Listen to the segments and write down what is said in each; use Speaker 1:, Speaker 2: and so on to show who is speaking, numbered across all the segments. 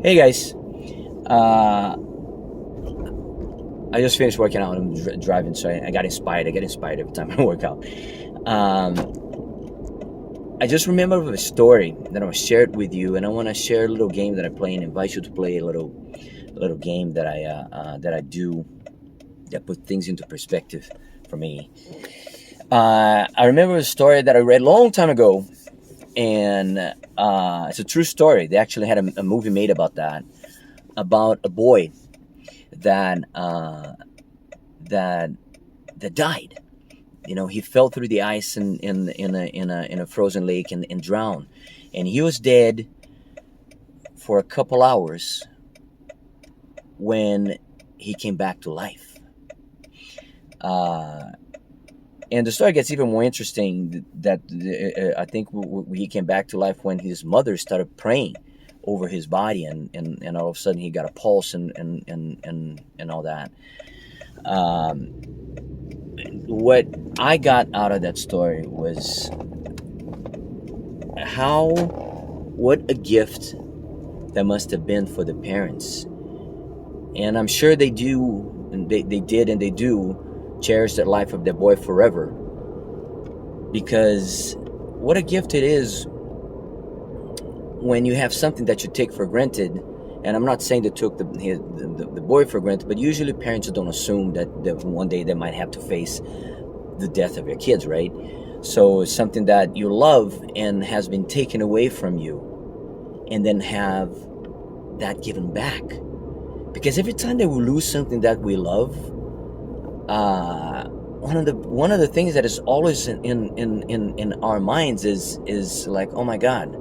Speaker 1: Hey guys, uh, I just finished working out. I'm driving, so I got inspired. I get inspired every time I work out. Um, I just remember a story that I shared with you, and I want to share a little game that I play and invite you to play a little game that I do that put things into perspective for me. I remember a story that I read a long time ago, and it's a true story. They actually had a movie made about that, about a boy that that that died. He fell through the ice in a frozen lake and drowned, and he was dead for a couple hours when he came back to life. Uh, and the story gets even more interesting. That I think he came back to life when his mother started praying over his body, and all of a sudden he got a pulse and all that. Um, what I got out of that story was what a gift that must have been for the parents. And I'm sure they do, and they did, and they do cherish the life of their boy forever. Because what a gift it is when you have something that you take for granted. And I'm not saying they took the boy for granted, but usually parents don't assume that one day they might have to face the death of your kids, right? So it's something that you love and has been taken away from you, and then have that given back. Because every time that we lose something that we love, one of the things that is always in our minds is like, oh my God,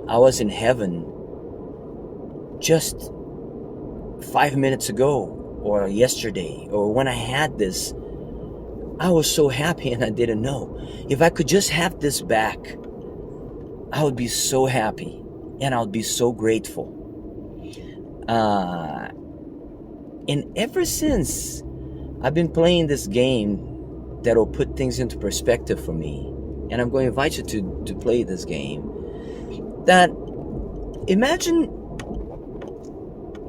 Speaker 1: I was in heaven just 5 minutes ago, or yesterday, or when I had this, I was so happy and I didn't know. If I could just have this back, I would be so happy and I would be so grateful. And ever since I've been playing this game that'll put things into perspective for me, and I'm going to invite you to play this game, that imagine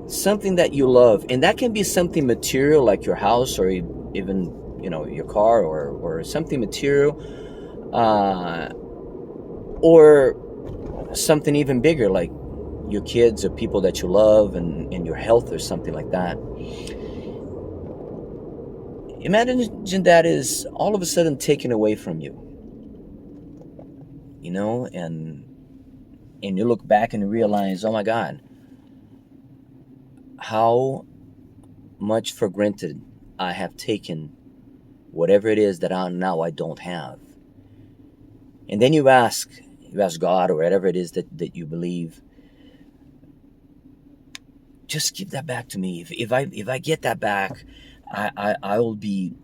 Speaker 1: something that you love, and that can be something material like your house, or even your car, or something material, or something even bigger like your kids or people that you love, and your health, or something like that. Imagine that is all of a sudden taken away from you, and you look back and realize, oh my God, how much for granted I have taken whatever it is that now I don't have. And then you ask God, or whatever it is that you believe, just give that back to me. If I get that back, I will be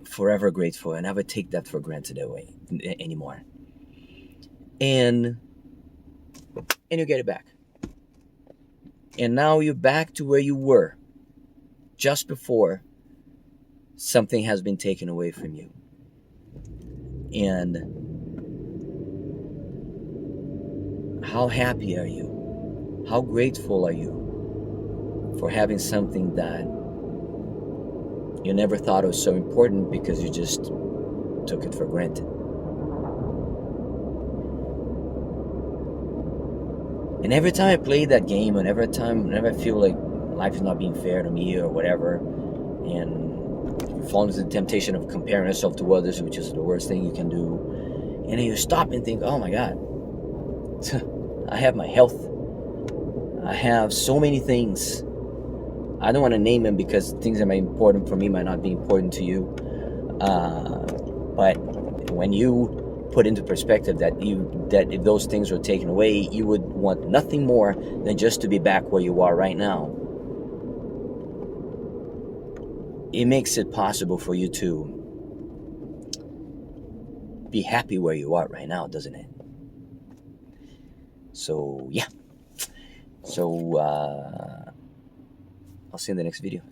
Speaker 1: forever grateful, and never take that for granted anymore. And you get it back, and now you're back to where you were just before something has been taken away from you. And how happy are you? How grateful are you for having something that you never thought was so important, because you just took it for granted? And every time I play that game, and whenever I feel like life is not being fair to me or whatever, and you fall into the temptation of comparing yourself to others, which is the worst thing you can do, and then you stop and think, oh my God, I have my health. I have so many things. I don't want to name them, because things that might be important for me might not be important to you. But when you put into perspective that if those things were taken away, you would want nothing more than just to be back where you are right now. It makes it possible for you to be happy where you are right now, doesn't it? So yeah. So I'll see you in the next video.